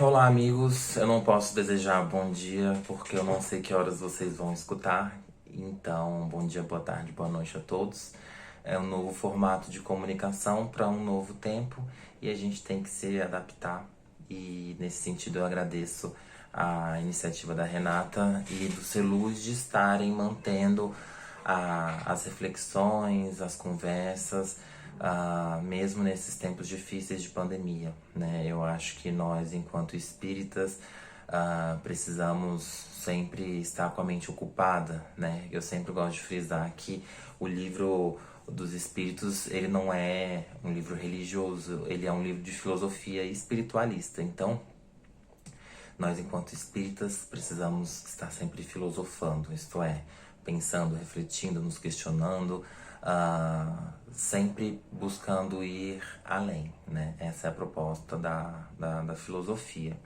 Olá, amigos. Eu não posso desejar bom dia porque eu não sei que horas vocês vão escutar. Então, bom dia, boa tarde, boa noite a todos. É um novo formato de comunicação para um novo tempo e a gente tem que se adaptar. E nesse sentido, eu agradeço a iniciativa da Renata e do Celuz de estarem mantendo as reflexões, as conversas, mesmo nesses tempos difíceis de pandemia, né? Eu acho que nós, enquanto espíritas, precisamos sempre estar com a mente ocupada, né? Eu sempre gosto de frisar que o livro dos espíritos, ele não é um livro religioso, ele é um livro de filosofia espiritualista. Então, nós, enquanto espíritas, precisamos estar sempre filosofando, isto é, pensando, refletindo, nos questionando, sempre buscando ir além, né? Essa é a proposta da filosofia.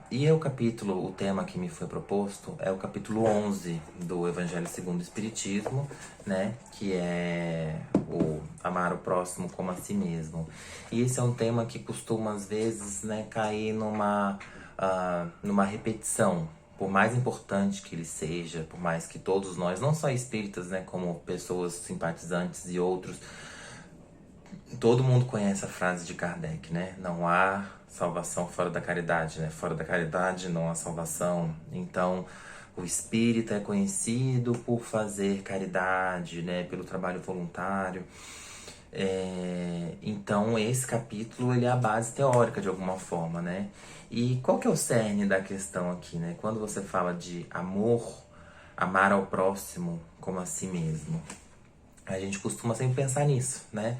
E o tema que me foi proposto é o capítulo 11 do Evangelho segundo o Espiritismo, né? Que é o amar o próximo como a si mesmo. E esse é um tema que costuma, às vezes, né, cair numa repetição. Por mais importante que ele seja, por mais que todos nós, não só espíritas, né, como pessoas simpatizantes e outros, todo mundo conhece a frase de Kardec, né? Não há salvação fora da caridade, né? Fora da caridade não há salvação. Então, o espírita é conhecido por fazer caridade, né? Pelo trabalho voluntário. Então, esse capítulo, ele é a base teórica de alguma forma, né? E qual que é o cerne da questão aqui, né? Quando você fala de amor, amar ao próximo como a si mesmo, a gente costuma sempre pensar nisso, né?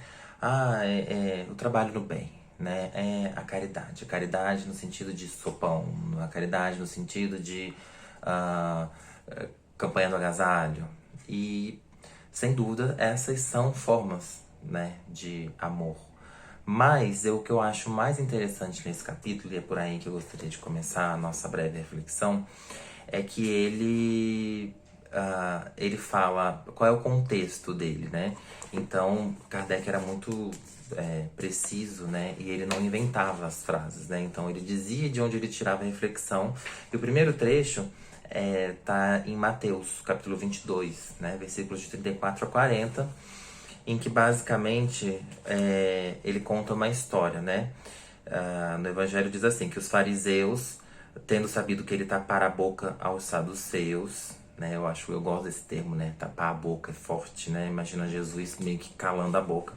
O trabalho no bem, né? É a caridade no sentido de sopão, a caridade no sentido de campanha do agasalho. E, sem dúvida, essas são formas, né, de amor. Mas o que eu acho mais interessante nesse capítulo, e é por aí que eu gostaria de começar a nossa breve reflexão, é que ele fala qual é o contexto dele, né? Então, Kardec era muito preciso, né? E ele não inventava as frases, né? Então, ele dizia de onde ele tirava a reflexão. E o primeiro trecho tá em Mateus, capítulo 22, né? Versículos de 34 a 40, em que basicamente ele conta uma história, né? No Evangelho diz assim, que os fariseus, tendo sabido que ele tapara a boca aos saduceus, né? Eu gosto desse termo, né? Tapar a boca é forte, né? Imagina Jesus meio que calando a boca.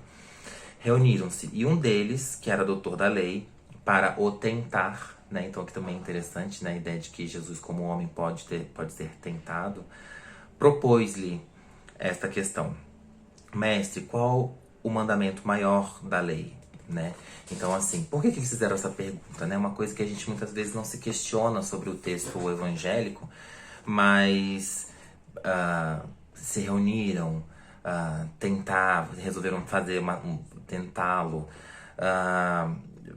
Reuniram-se, e um deles, que era doutor da lei, para o tentar, né? Então aqui também é interessante, né? A ideia de que Jesus, como homem, pode ser tentado, propôs-lhe esta questão: Mestre, qual o mandamento maior da lei, né? Então, assim, por que eles fizeram essa pergunta, né? Uma coisa que a gente muitas vezes não se questiona sobre o texto evangélico, mas se reuniram, resolveram fazer tentá-lo,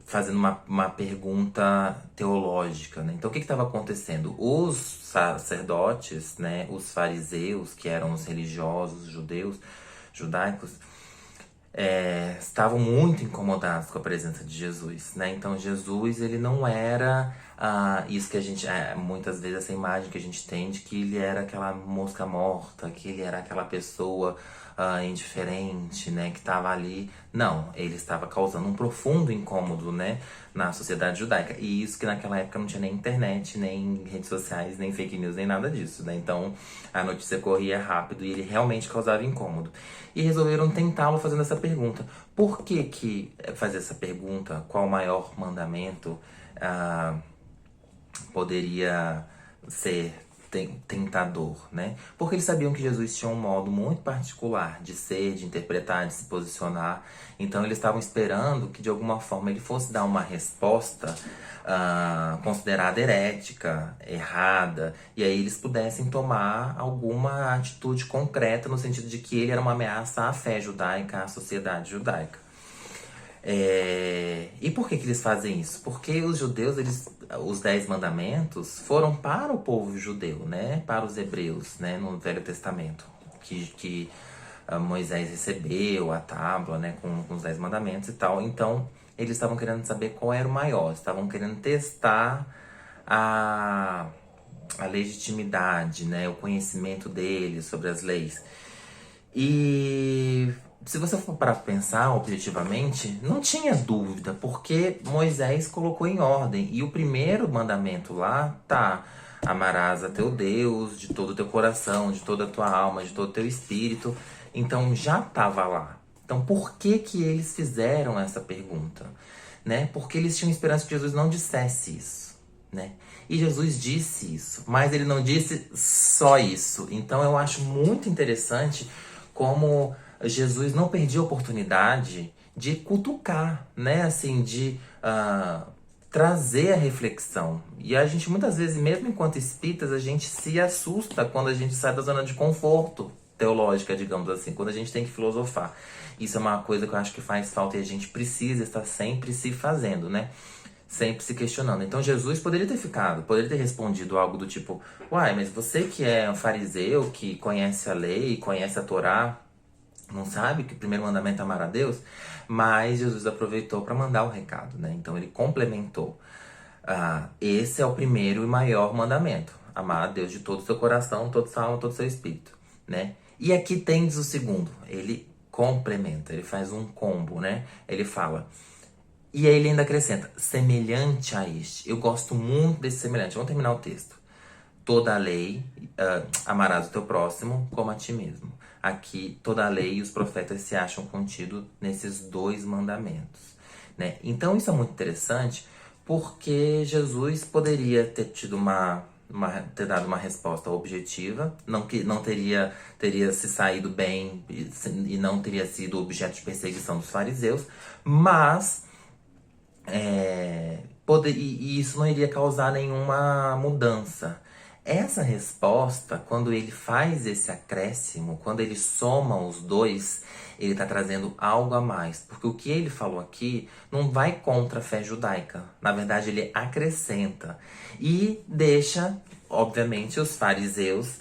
fazendo uma pergunta teológica, né? Então, o que estava acontecendo? Os sacerdotes, né, os fariseus, que eram os religiosos judaicos, estavam muito incomodados com a presença de Jesus, né? Então, Jesus, ele não era isso que a gente, muitas vezes, essa imagem que a gente tem de que ele era aquela mosca morta, que ele era aquela pessoa indiferente, né, que estava ali. Não, ele estava causando um profundo incômodo, né, na sociedade judaica. E isso que naquela época não tinha nem internet, nem redes sociais, nem fake news, nem nada disso, né? Então a notícia corria rápido e ele realmente causava incômodo. E resolveram tentá-lo fazendo essa pergunta. Por que fazer essa pergunta? Qual o maior mandamento poderia ser tentador, né? Porque eles sabiam que Jesus tinha um modo muito particular de ser, de interpretar, de se posicionar. Então eles estavam esperando que de alguma forma ele fosse dar uma resposta considerada herética, errada, e aí eles pudessem tomar alguma atitude concreta no sentido de que ele era uma ameaça à fé judaica, à sociedade judaica. E por que eles fazem isso? Porque os judeus, os 10 mandamentos foram para o povo judeu, né? Para os hebreus, né? No Velho Testamento, que Moisés recebeu a tábua, né? Com os 10 mandamentos e tal. Então, eles estavam querendo saber qual era o maior. Estavam querendo testar a legitimidade, né? O conhecimento deles sobre as leis. E se você for para pensar objetivamente, não tinha dúvida, porque Moisés colocou em ordem. E o primeiro mandamento lá tá: amarás a teu Deus de todo o teu coração, de toda a tua alma, de todo o teu espírito. Então já estava lá. Então por que que eles fizeram essa pergunta? Né? Porque eles tinham esperança que Jesus não dissesse isso, né? E Jesus disse isso, mas ele não disse só isso. Então eu acho muito interessante como Jesus não perdia a oportunidade de cutucar, né? Assim, de trazer a reflexão. E a gente muitas vezes, mesmo enquanto espíritas, a gente se assusta quando a gente sai da zona de conforto teológica, digamos assim, quando a gente tem que filosofar. Isso é uma coisa que eu acho que faz falta e a gente precisa estar sempre se fazendo, né? Sempre se questionando. Então Jesus poderia ter respondido algo do tipo: uai, mas você que é um fariseu, que conhece a lei, conhece a Torá, não sabe que o primeiro mandamento é amar a Deus? Mas Jesus aproveitou para mandar o recado, né? Então ele complementou. Esse é o primeiro e maior mandamento: amar a Deus de todo o seu coração, toda a sua alma, todo o seu espírito, né? E aqui tens o segundo. Ele complementa, ele faz um combo, né? Ele fala... E aí ele ainda acrescenta: semelhante a este. Eu gosto muito desse semelhante. Vamos terminar o texto. Toda a lei, amarás o teu próximo como a ti mesmo. Aqui, toda a lei e os profetas se acham contidos nesses dois mandamentos, né? Então isso é muito interessante, porque Jesus poderia ter tido ter dado uma resposta objetiva, não teria se saído bem e não teria sido objeto de perseguição dos fariseus, mas e isso não iria causar nenhuma mudança. Essa resposta, quando ele faz esse acréscimo, quando ele soma os dois, ele está trazendo algo a mais. Porque o que ele falou aqui não vai contra a fé judaica. Na verdade, ele acrescenta. E deixa, obviamente, os fariseus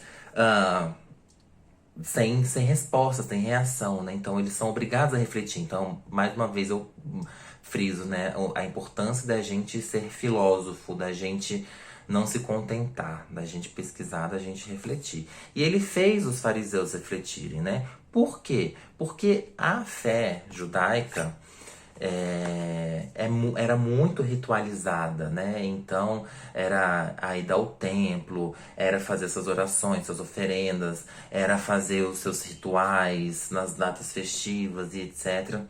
sem resposta, sem reação, né? Então eles são obrigados a refletir. Então, mais uma vez eu friso, né, a importância da gente ser filósofo, da gente não se contentar, da gente pesquisar, da gente refletir. E ele fez os fariseus refletirem, né? Por quê? Porque a fé judaica era muito ritualizada, né? Então era a ida ao templo, era fazer suas orações, suas oferendas, era fazer os seus rituais nas datas festivas e etc.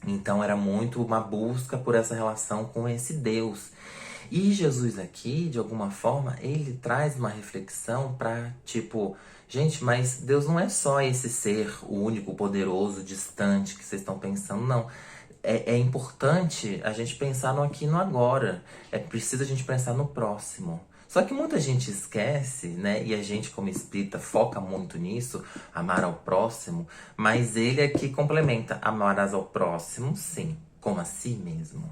Então era muito uma busca por essa relação com esse Deus. E Jesus aqui, de alguma forma, ele traz uma reflexão para tipo, gente, mas Deus não é só esse ser, o único, poderoso, distante que vocês estão pensando, não. É importante a gente pensar no aqui e no agora. É preciso a gente pensar no próximo. Só que muita gente esquece, né? E a gente, como espírita, foca muito nisso, amar ao próximo. Mas ele aqui complementa: amarás ao próximo, sim, como a si mesmo,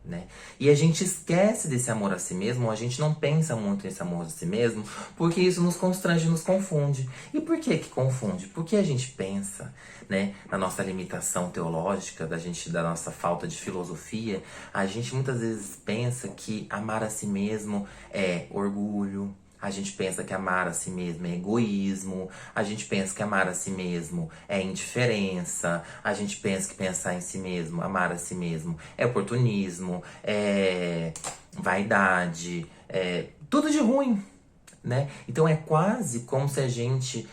né? E a gente esquece desse amor a si mesmo, ou a gente não pensa muito nesse amor a si mesmo, porque isso nos constrange, nos confunde. E por que que confunde? Porque a gente pensa, né, na nossa limitação teológica, da nossa falta de filosofia, a gente muitas vezes pensa que amar a si mesmo é orgulho. A gente pensa que amar a si mesmo é egoísmo, a gente pensa que amar a si mesmo é indiferença, a gente pensa que pensar em si mesmo, amar a si mesmo é oportunismo, é vaidade, é tudo de ruim, né? Então é quase como se a gente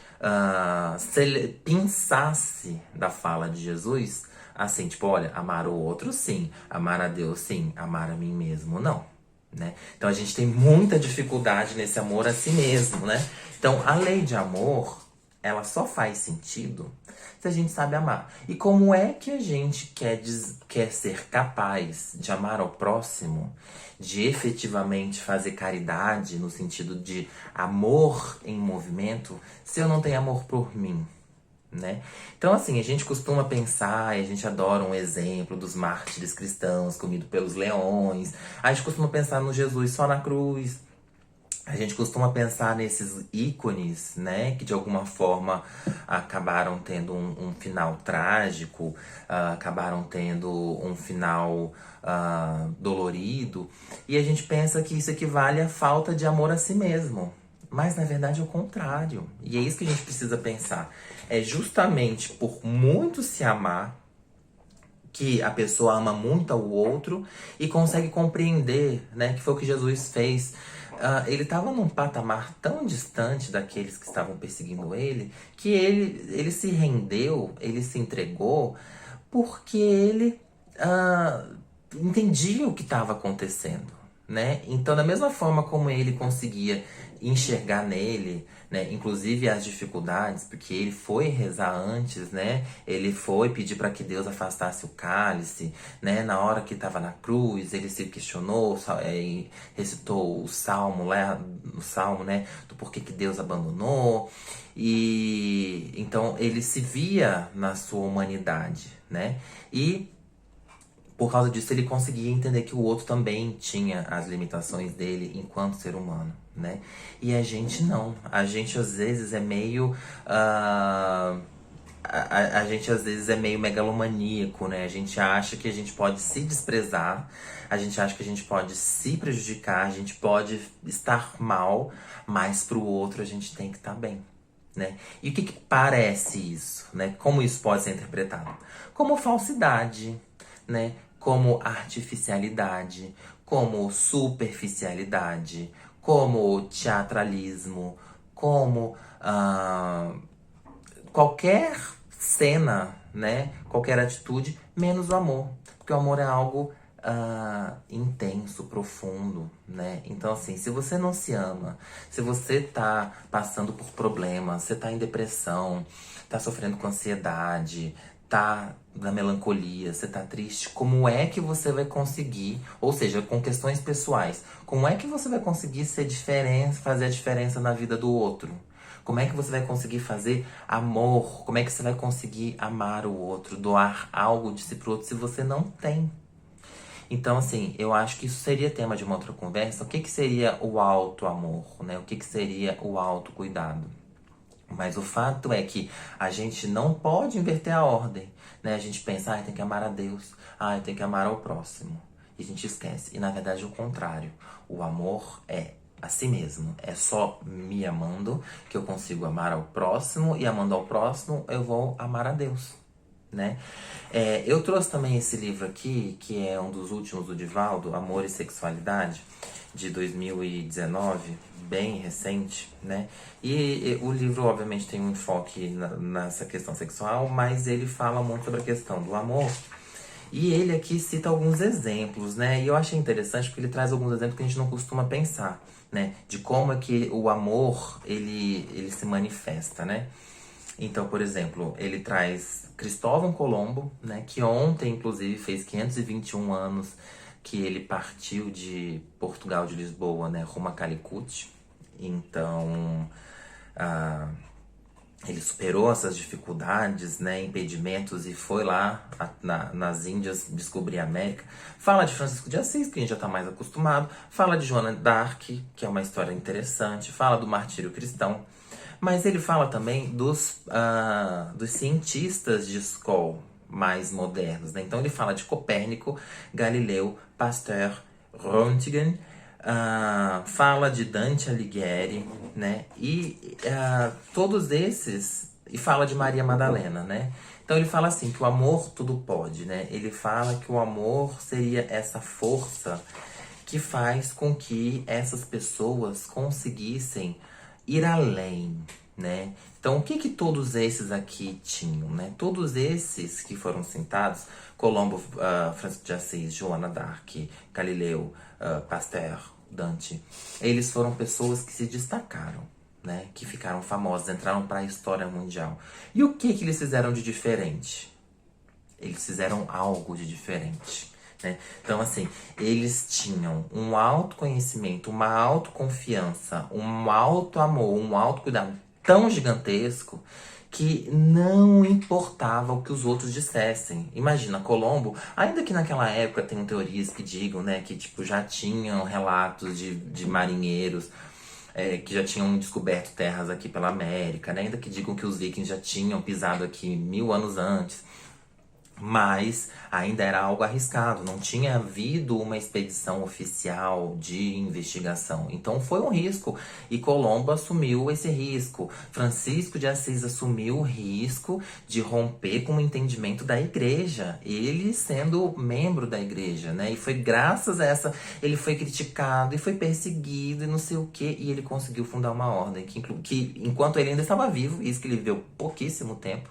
pensasse da fala de Jesus assim, tipo, olha, amar o outro sim, amar a Deus sim, amar a mim mesmo não. Né? Então a gente tem muita dificuldade nesse amor a si mesmo, né? Então a lei de amor, ela só faz sentido se a gente sabe amar. E como é que a gente quer ser capaz de amar ao próximo, de efetivamente fazer caridade no sentido de amor em movimento, se eu não tenho amor por mim? Né? Então assim, a gente costuma pensar, e a gente adora um exemplo dos mártires cristãos comido pelos leões. A gente costuma pensar no Jesus só na cruz, A gente costuma pensar nesses ícones, né, que de alguma forma acabaram tendo um final trágico, acabaram tendo um final dolorido, e a gente pensa que isso equivale à falta de amor a si mesmo. Mas na verdade é o contrário. E é isso que a gente precisa pensar. É justamente por muito se amar que a pessoa ama muito ao outro e consegue compreender, né, que foi o que Jesus fez. Ele estava num patamar tão distante daqueles que estavam perseguindo ele, que ele se rendeu, ele se entregou, porque ele entendia o que estava acontecendo, né? Então, da mesma forma como ele conseguia enxergar nele, né, inclusive as dificuldades, porque ele foi rezar antes, né? Ele foi pedir para que Deus afastasse o cálice, né? Na hora que estava na cruz, ele se questionou, e recitou o salmo lá, o salmo, né, do porquê que Deus abandonou. E então ele se via na sua humanidade, né? E por causa disso, ele conseguia entender que o outro também tinha as limitações dele enquanto ser humano, né? E a gente não. A gente às vezes é meio. A gente às vezes é meio megalomaníaco, né? A gente acha que a gente pode se desprezar, a gente acha que a gente pode se prejudicar, a gente pode estar mal, mas pro outro a gente tem que estar bem. Né? E o que parece isso, né? Como isso pode ser interpretado? Como falsidade, né? Como artificialidade, como superficialidade, como teatralismo, como qualquer cena, né? Qualquer atitude, menos o amor. Porque o amor é algo intenso, profundo, né? Então, assim, se você não se ama, se você tá passando por problemas, você tá em depressão, tá sofrendo com ansiedade, tá na melancolia, você tá triste, como é que você vai conseguir, ou seja, com questões pessoais, como é que você vai conseguir ser diferença, fazer a diferença na vida do outro? Como é que você vai conseguir fazer amor? Como é que você vai conseguir amar o outro, doar algo de si pro outro se você não tem? Então, assim, eu acho que isso seria tema de uma outra conversa. O que que seria o auto-amor, né? O que que seria o autocuidado? Mas o fato é que a gente não pode inverter a ordem, né? A gente pensa, tem que amar a Deus, tem que amar ao próximo. E a gente esquece. E na verdade é o contrário. O amor é a si mesmo. É só me amando que eu consigo amar ao próximo, e amando ao próximo eu vou amar a Deus, né? Eu trouxe também esse livro aqui, que é um dos últimos do Divaldo, Amor e Sexualidade, de 2019, bem recente, né? E o livro, obviamente, tem um enfoque nessa questão sexual, mas ele fala muito sobre a questão do amor. E ele aqui cita alguns exemplos, né? E eu achei interessante porque ele traz alguns exemplos que a gente não costuma pensar, né? De como é que o amor, ele se manifesta, né? Então, por exemplo, ele traz Cristóvão Colombo, né, que ontem, inclusive, fez 521 anos que ele partiu de Portugal, de Lisboa, né, rumo a Calicut. Então, ele superou essas dificuldades, né, impedimentos, e foi lá nas Índias descobrir a América. Fala de Francisco de Assis, que a gente já está mais acostumado. Fala de Joana d'Arc, que é uma história interessante. Fala do martírio cristão. Mas ele fala também dos cientistas de escola mais modernos, né? Então ele fala de Copérnico, Galileu, Pasteur, Röntgen, fala de Dante Alighieri, né? E todos esses... E fala de Maria Madalena, né? Então ele fala assim, que o amor tudo pode, né? Ele fala que o amor seria essa força que faz com que essas pessoas conseguissem ir além, né? Então, o que que todos esses aqui tinham, né? Todos esses que foram citados, Colombo, Francisco de Assis, Joana d'Arc, Galileu, Pasteur, Dante, eles foram pessoas que se destacaram, né? Que ficaram famosas, entraram para a história mundial. E o que que eles fizeram de diferente? Eles fizeram algo de diferente, né? Então, assim, eles tinham um autoconhecimento, uma autoconfiança, um auto-amor, um autocuidado tão gigantesco que não importava o que os outros dissessem. Imagina, Colombo, ainda que naquela época tenham teorias que digam, né, que tipo, já tinham relatos de marinheiros que já tinham descoberto terras aqui pela América, né? Ainda que digam que os vikings já tinham pisado aqui 1000 anos antes. Mas ainda era algo arriscado, não tinha havido uma expedição oficial de investigação. Então foi um risco e Colombo assumiu esse risco. Francisco de Assis assumiu o risco de romper com o entendimento da igreja, ele sendo membro da igreja, né? E foi graças a essa, ele foi criticado e foi perseguido e não sei o quê, e ele conseguiu fundar uma ordem que enquanto ele ainda estava vivo, isso que ele viveu pouquíssimo tempo,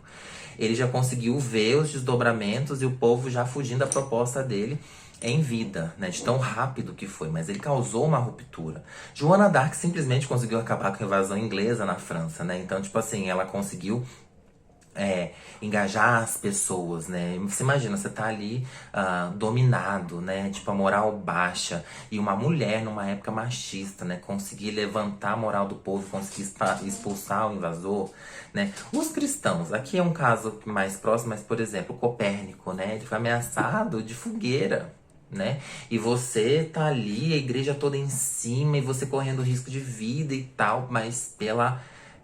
ele já conseguiu ver os desdobramentos e o povo já fugindo da proposta dele em vida, né? De tão rápido que foi, mas ele causou uma ruptura. Joana d'Arc simplesmente conseguiu acabar com a invasão inglesa na França, né? Então, tipo assim, ela conseguiu engajar as pessoas, né? Você imagina, você tá ali dominado, né? Tipo, a moral baixa. E uma mulher, numa época machista, né? Conseguir levantar a moral do povo, conseguir expulsar o invasor, né? Os cristãos, aqui é um caso mais próximo, mas, por exemplo, Copérnico, né? Ele foi ameaçado de fogueira, né? E você tá ali, a igreja toda em cima, e você correndo risco de vida e tal, mas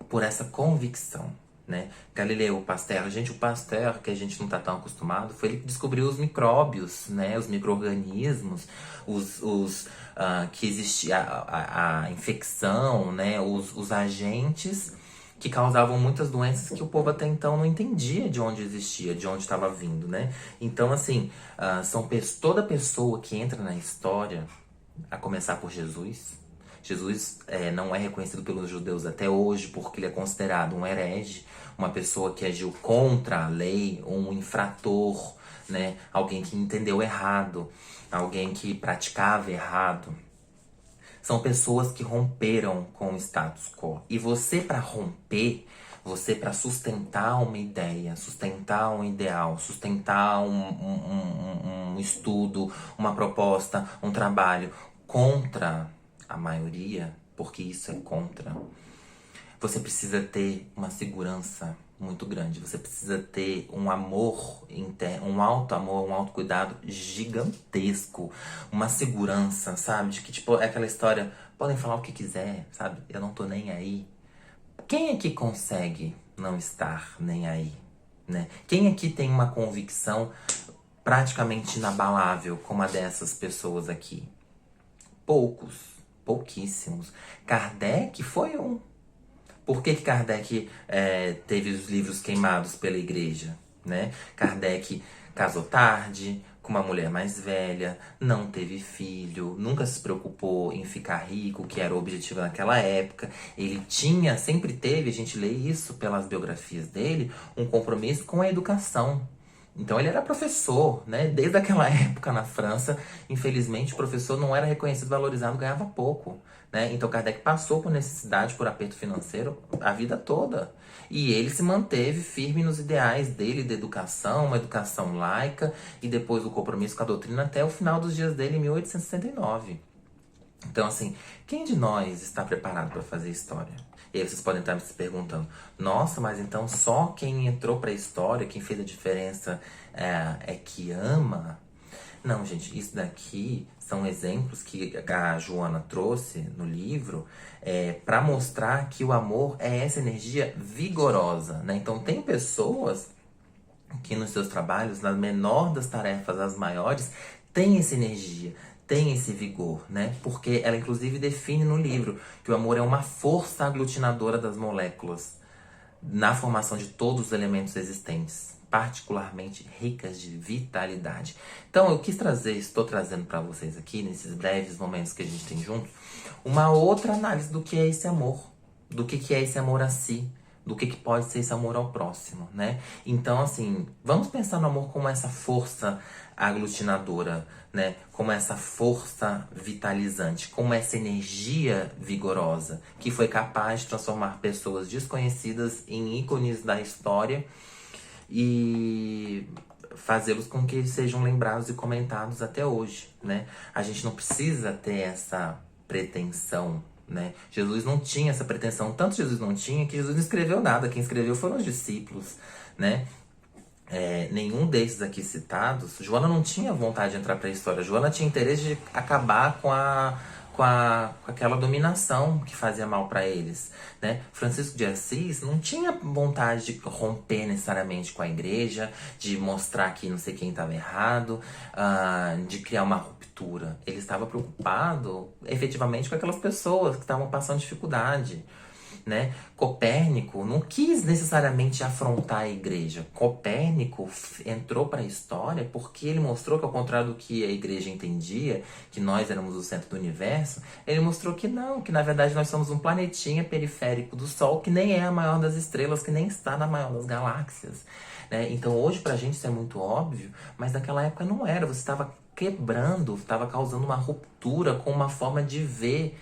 por essa convicção, né? Galileu Pasteur, o Pasteur, que a gente não tá tão acostumado, foi ele que descobriu os micróbios, né? Os micro-organismos, que existia a infecção, né? Os agentes que causavam muitas doenças que o povo até então não entendia de onde existia, de onde estava vindo, né? Então, assim, toda pessoa que entra na história, a começar por Jesus. Jesus não é reconhecido pelos judeus até hoje porque ele é considerado um herege, uma pessoa que agiu contra a lei, um infrator, né? Alguém que entendeu errado, alguém que praticava errado. São pessoas que romperam com o status quo. E você, para romper, você, para sustentar uma ideia, sustentar um ideal, sustentar um estudo, uma proposta, um trabalho contra a maioria, porque isso é contra, você precisa ter uma segurança muito grande. Você precisa ter um amor interno, um alto amor, um alto cuidado gigantesco. Uma segurança, sabe? De que, tipo, é aquela história, podem falar o que quiser, sabe? Eu não tô nem aí. Quem aqui consegue não estar nem aí, né? Quem aqui tem uma convicção praticamente inabalável como a dessas pessoas aqui? Poucos, pouquíssimos. Kardec foi um. Por que Kardec teve os livros queimados pela igreja, né? Kardec casou tarde, com uma mulher mais velha, não teve filho, nunca se preocupou em ficar rico, que era o objetivo naquela época. Ele sempre teve, a gente lê isso pelas biografias dele, um compromisso com a educação. Então ele era professor, né? Desde aquela época na França, infelizmente o professor não era reconhecido, valorizado, ganhava pouco, né? Então Kardec passou por necessidade, por aperto financeiro a vida toda. E ele se manteve firme nos ideais dele de educação, uma educação laica e depois o compromisso com a doutrina até o final dos dias dele, em 1869. Então, assim, quem de nós está preparado para fazer história? E aí vocês podem estar se perguntando, nossa, mas então só quem entrou para a história, quem fez a diferença é que ama? Não, gente, isso daqui são exemplos que a Joana trouxe no livro para mostrar que o amor é essa energia vigorosa, né? Então tem pessoas que nos seus trabalhos, na menor das tarefas, as maiores, tem essa energia, tem esse vigor, né? Porque ela inclusive define no livro que o amor é uma força aglutinadora das moléculas na formação de todos os elementos existentes, particularmente ricas de vitalidade. Então eu quis trazer, estou trazendo para vocês aqui, nesses breves momentos que a gente tem juntos, uma outra análise do que é esse amor, do que é esse amor a si, do que pode ser esse amor ao próximo, né? Então, assim, vamos pensar no amor como essa força aglutinadora, né? Como essa força vitalizante, como essa energia vigorosa que foi capaz de transformar pessoas desconhecidas em ícones da história e fazê-los com que sejam lembrados e comentados até hoje, né? A gente não precisa ter essa pretensão, né? Jesus não tinha essa pretensão, tanto Jesus não tinha que Jesus não escreveu nada, quem escreveu foram os discípulos, né? Nenhum desses aqui citados, Joana não tinha vontade de entrar para a história, Joana tinha interesse de acabar com com aquela dominação que fazia mal para eles, né? Francisco de Assis não tinha vontade de romper necessariamente com a igreja, de mostrar que não sei quem estava errado, de criar uma ruptura. Ele estava preocupado efetivamente com aquelas pessoas que estavam passando dificuldade, né? Copérnico não quis necessariamente afrontar a igreja. Copérnico entrou para a história porque ele mostrou que, ao contrário do que a igreja entendia, que nós éramos o centro do universo, ele mostrou que não, que na verdade nós somos um planetinha periférico do Sol, que nem é a maior das estrelas, que nem está na maior das galáxias, né? Então hoje pra gente isso é muito óbvio, mas naquela época não era. Você estava quebrando, estava causando uma ruptura com uma forma de ver,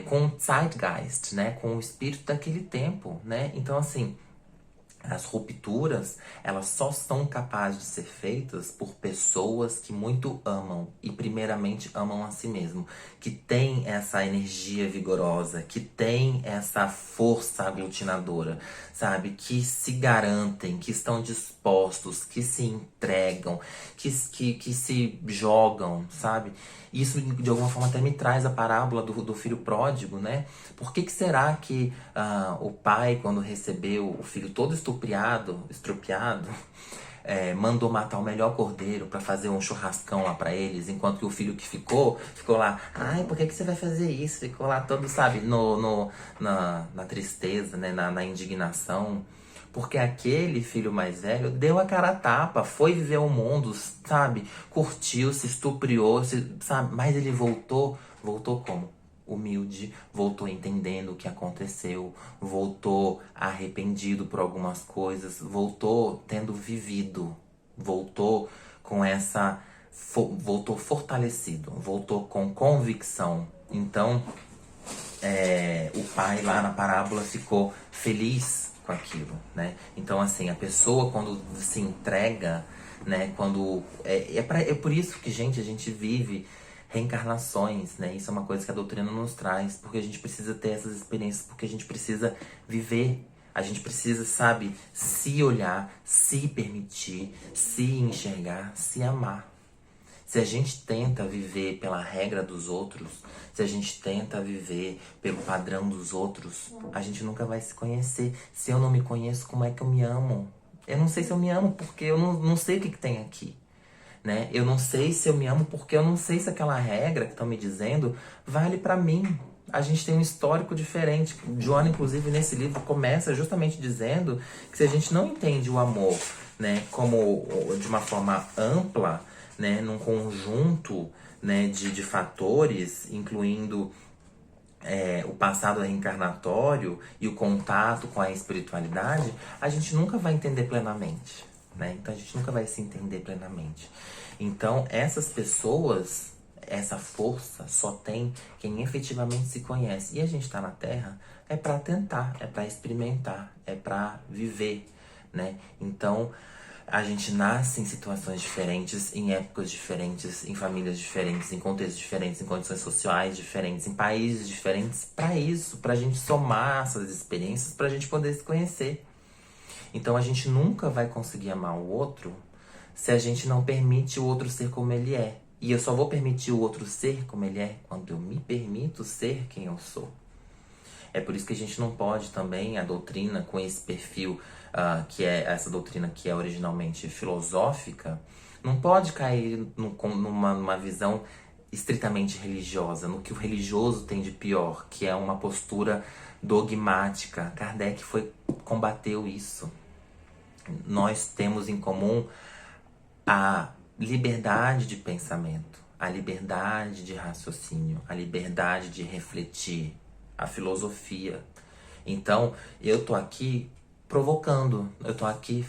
com o Zeitgeist, né? Com o espírito daquele tempo, né? Então, assim, as rupturas, elas só são capazes de ser feitas por pessoas que muito amam e primeiramente amam a si mesmo, que tem essa energia vigorosa, que tem essa força aglutinadora, sabe? Que se garantem, que estão dispostos, que se entregam, que se jogam, sabe? Isso, de alguma forma, até me traz a parábola do filho pródigo, né? Por que será que o pai, quando recebeu o filho todo estrupiado, mandou matar o melhor cordeiro para fazer um churrascão lá para eles, enquanto que o filho que ficou lá, ai, por que você vai fazer isso? Ficou lá todo, sabe, na tristeza, né? Na indignação. Porque aquele filho mais velho deu a cara a tapa, foi viver o mundo, sabe? Curtiu, se estupriou, sabe? Mas ele voltou como? Humilde, voltou entendendo o que aconteceu, voltou arrependido por algumas coisas, voltou tendo vivido, voltou com voltou fortalecido, voltou com convicção. Então, o pai lá na parábola ficou feliz com aquilo, né? Então, assim, a pessoa quando se entrega, né? Quando é por isso que, gente, a gente vive reencarnações, né? Isso é uma coisa que a doutrina nos traz, porque a gente precisa ter essas experiências, porque a gente precisa viver. A gente precisa, sabe, se olhar, se permitir, se enxergar, se amar. Se a gente tenta viver pela regra dos outros, se a gente tenta viver pelo padrão dos outros, a gente nunca vai se conhecer. Se eu não me conheço, como é que eu me amo? Eu não sei se eu me amo porque eu não sei o que tem aqui, né? Eu não sei se eu me amo porque eu não sei se aquela regra que estão me dizendo vale pra mim. A gente tem um histórico diferente. Joana, inclusive, nesse livro começa justamente dizendo que se a gente não entende o amor, né, como de uma forma ampla, né, num conjunto, né, de fatores, incluindo o passado reencarnatório e o contato com a espiritualidade, a gente nunca vai entender plenamente, né? Então a gente nunca vai se entender plenamente. Então essas pessoas, essa força só tem quem efetivamente se conhece. E a gente tá na Terra é para tentar, é para experimentar, é para viver, né? Então a gente nasce em situações diferentes, em épocas diferentes, em famílias diferentes, em contextos diferentes, em condições sociais diferentes, em países diferentes, para isso, pra gente somar essas experiências, pra gente poder se conhecer. Então a gente nunca vai conseguir amar o outro se a gente não permite o outro ser como ele é. E eu só vou permitir o outro ser como ele é quando eu me permito ser quem eu sou. É por isso que a gente não pode também, a doutrina com esse perfil, que é essa doutrina que é originalmente filosófica, não pode cair numa visão estritamente religiosa, no que o religioso tem de pior, que é uma postura dogmática. Kardec combateu isso. Nós temos em comum a liberdade de pensamento, a liberdade de raciocínio, a liberdade de refletir, a filosofia. Então, eu tô aqui provocando, eu tô aqui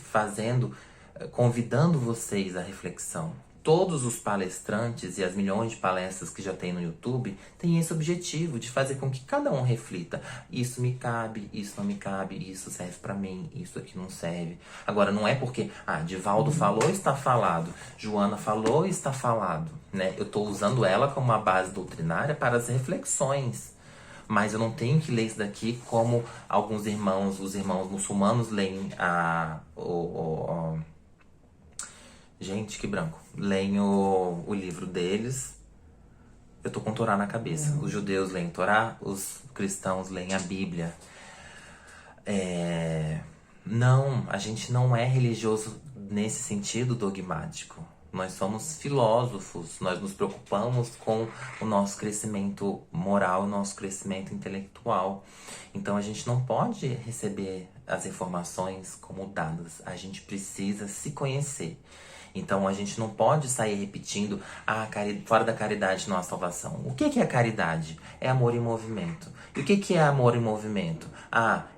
convidando vocês à reflexão. Todos os palestrantes e as milhões de palestras que já tem no YouTube têm esse objetivo de fazer com que cada um reflita. Isso me cabe, isso não me cabe, isso serve pra mim, isso aqui não serve. Agora, não é porque, Divaldo falou, está falado. Joana falou, está falado, né? Eu tô usando ela como uma base doutrinária para as reflexões. Mas eu não tenho que ler isso daqui como alguns irmãos, os irmãos muçulmanos leem gente, que branco. Leem o livro deles. Eu tô com Torá na cabeça. Os judeus leem Torá, os cristãos leem a Bíblia. Não, a gente não é religioso nesse sentido dogmático. Nós somos filósofos, nós nos preocupamos com o nosso crescimento moral, o nosso crescimento intelectual. Então a gente não pode receber as informações como dadas, a gente precisa se conhecer. Então a gente não pode sair repetindo, fora da caridade não há salvação. O que é caridade? É amor em movimento. E o que é amor em movimento?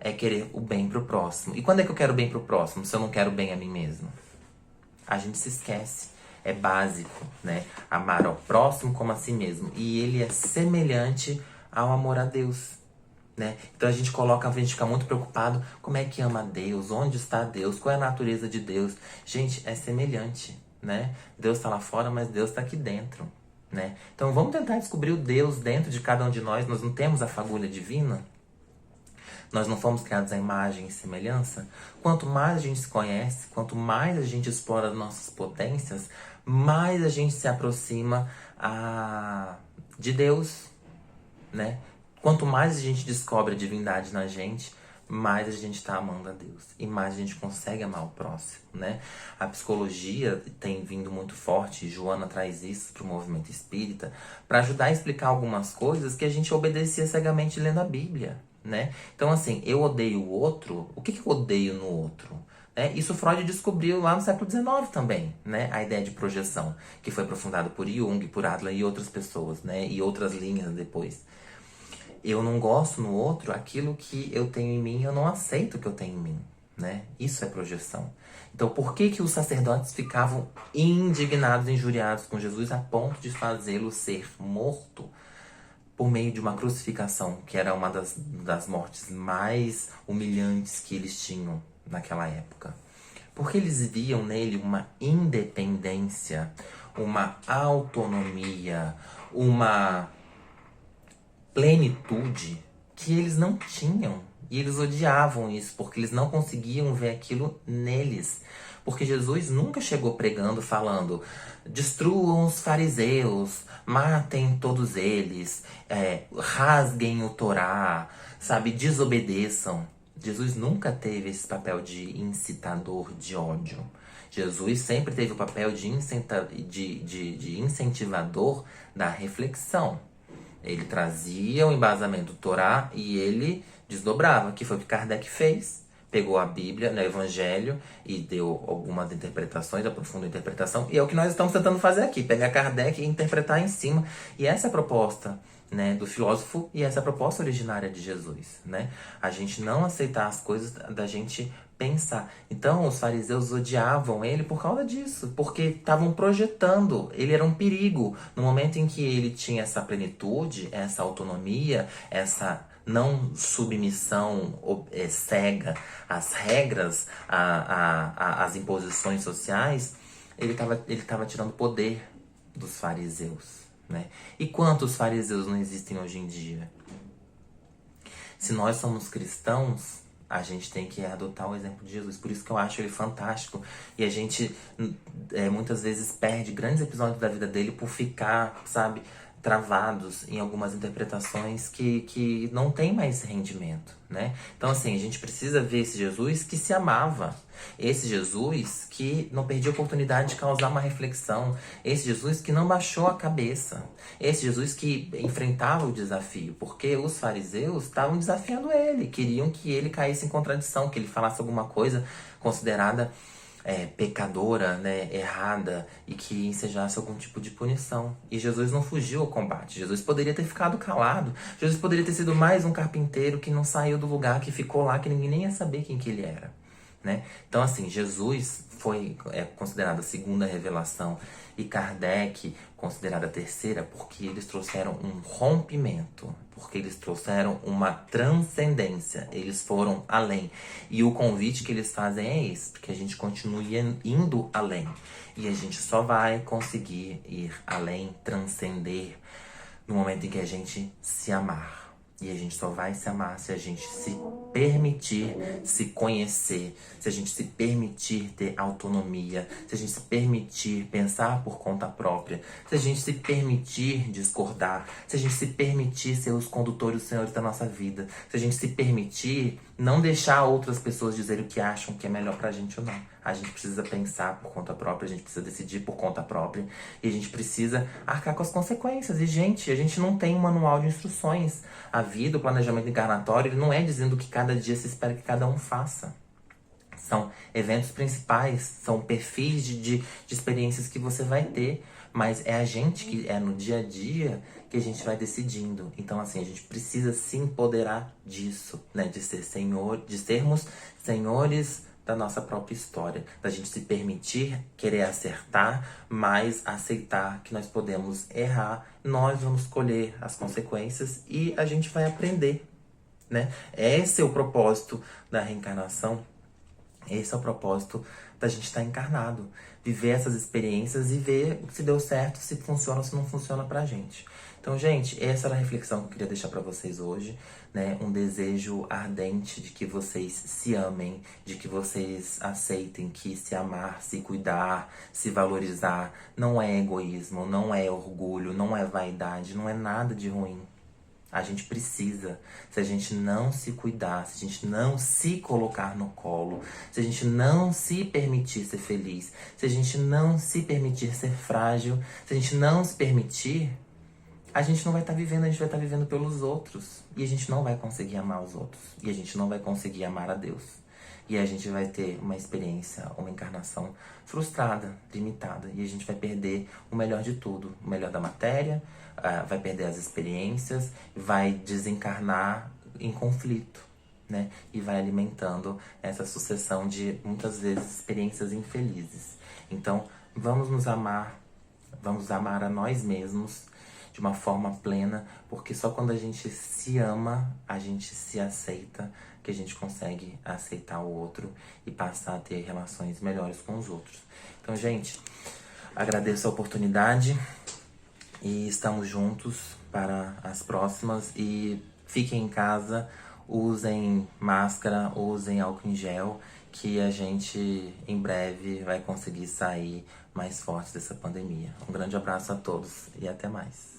É querer o bem pro próximo. E quando é que eu quero o bem pro próximo, se eu não quero o bem a mim mesmo? A gente se esquece. É básico, né? Amar ao próximo como a si mesmo. E ele é semelhante ao amor a Deus, né? Então a gente fica muito preocupado, como é que ama a Deus? Onde está Deus? Qual é a natureza de Deus? Gente, é semelhante, né? Deus está lá fora, mas Deus está aqui dentro, né? Então vamos tentar descobrir o Deus dentro de cada um de nós. Nós não temos a fagulha divina? Nós não fomos criados à imagem e semelhança? Quanto mais a gente se conhece, quanto mais a gente explora as nossas potências, mais a gente se aproxima de Deus, né? Quanto mais a gente descobre a divindade na gente, mais a gente está amando a Deus. E mais a gente consegue amar o próximo, né? A psicologia tem vindo muito forte, e Joana traz isso para o movimento espírita, para ajudar a explicar algumas coisas que a gente obedecia cegamente lendo a Bíblia, né? Então, assim, eu odeio o outro. O que eu odeio no outro? Isso Freud descobriu lá no século XIX também, né? A ideia de projeção, que foi aprofundada por Jung, por Adler e outras pessoas, né? E outras linhas depois. Eu não gosto no outro aquilo que eu tenho em mim, eu não aceito o que eu tenho em mim, né? Isso é projeção. Então, por que os sacerdotes ficavam indignados, injuriados com Jesus a ponto de fazê-lo ser morto por meio de uma crucificação, que era uma das mortes mais humilhantes que eles tinham naquela época? Porque eles viam nele uma independência, uma autonomia, uma plenitude que eles não tinham. E eles odiavam isso, porque eles não conseguiam ver aquilo neles. Porque Jesus nunca chegou pregando, falando: destruam os fariseus, matem todos eles, rasguem o Torá, sabe, desobedeçam. Jesus nunca teve esse papel de incitador de ódio. Jesus sempre teve o papel de incentivador da reflexão. Ele trazia o embasamento do Torá e ele desdobrava, que foi o que Kardec fez. Pegou a Bíblia, né, o Evangelho, e deu algumas interpretações, aprofundou a interpretação. E é o que nós estamos tentando fazer aqui, pegar Kardec e interpretar em cima. E essa é a proposta, né, do filósofo, e essa é a proposta originária de Jesus, né? A gente não aceitar as coisas da gente pensar. Então, os fariseus odiavam ele por causa disso, porque estavam projetando. Ele era um perigo. No momento em que ele tinha essa plenitude, essa autonomia, essa não submissão cega às regras, às imposições sociais, ele estava tirando poder dos fariseus, né? E quantos fariseus não existem hoje em dia? Se nós somos cristãos, a gente tem que adotar o exemplo de Jesus. Por isso que eu acho ele fantástico. E a gente muitas vezes perde grandes episódios da vida dele por ficar, sabe, travados em algumas interpretações que não tem mais rendimento, né? Então, assim, a gente precisa ver esse Jesus que se amava. Esse Jesus que não perdia a oportunidade de causar uma reflexão. Esse Jesus que não baixou a cabeça. Esse Jesus que enfrentava o desafio. Porque os fariseus estavam desafiando ele. Queriam que ele caísse em contradição, que ele falasse alguma coisa considerada pecadora, né, errada, e que ensejasse algum tipo de punição. E Jesus não fugiu ao combate. Jesus poderia ter ficado calado. Jesus poderia ter sido mais um carpinteiro que não saiu do lugar, que ficou lá, que ninguém nem ia saber quem que ele era, né? Então, assim, Jesus foi considerado a segunda revelação e Kardec considerada a terceira, porque eles trouxeram um rompimento, porque eles trouxeram uma transcendência, eles foram além. E o convite que eles fazem é esse, porque a gente continue indo além. E a gente só vai conseguir ir além, transcender, no momento em que a gente se amar. E a gente só vai se amar se a gente se permitir se conhecer, se a gente se permitir ter autonomia, se a gente se permitir pensar por conta própria, se a gente se permitir discordar, se a gente se permitir ser os condutores, os senhores da nossa vida, se a gente se permitir não deixar outras pessoas dizer o que acham que é melhor pra gente ou não. A gente precisa pensar por conta própria, a gente precisa decidir por conta própria e a gente precisa arcar com as consequências. E, gente, a gente não tem um manual de instruções. A vida, o planejamento encarnatório, ele não é dizendo que cada dia se espera que cada um faça. São eventos principais, são perfis de experiências que você vai ter. Mas é a gente que é no dia a dia que a gente vai decidindo. Então, assim, a gente precisa se empoderar disso, né? De sermos senhores da nossa própria história. Da gente se permitir querer acertar, mas aceitar que nós podemos errar. Nós vamos colher as consequências e a gente vai aprender, né? Esse é o propósito da reencarnação. Esse é o propósito da gente estar encarnado. Viver essas experiências e ver se deu certo, se funciona ou se não funciona pra gente. Então, gente, essa era a reflexão que eu queria deixar pra vocês hoje, né? Um desejo ardente de que vocês se amem, de que vocês aceitem que se amar, se cuidar, se valorizar não é egoísmo, não é orgulho, não é vaidade, não é nada de ruim. A gente precisa. Se a gente não se cuidar, se a gente não se colocar no colo, se a gente não se permitir ser feliz, se a gente não se permitir ser frágil, se a gente não se permitir, a gente não vai estar vivendo, a gente vai estar vivendo pelos outros. E a gente não vai conseguir amar os outros. E a gente não vai conseguir amar a Deus. E a gente vai ter uma experiência, uma encarnação frustrada, limitada. E a gente vai perder o melhor de tudo. O melhor da matéria, vai perder as experiências, vai desencarnar em conflito, né? E vai alimentando essa sucessão de, muitas vezes, experiências infelizes. Então, vamos nos amar, vamos amar a nós mesmos de uma forma plena, porque só quando a gente se ama, a gente se aceita, que a gente consegue aceitar o outro e passar a ter relações melhores com os outros. Então, gente, agradeço a oportunidade e estamos juntos para as próximas. E fiquem em casa, usem máscara, usem álcool em gel, que a gente em breve vai conseguir sair mais forte dessa pandemia. Um grande abraço a todos e até mais.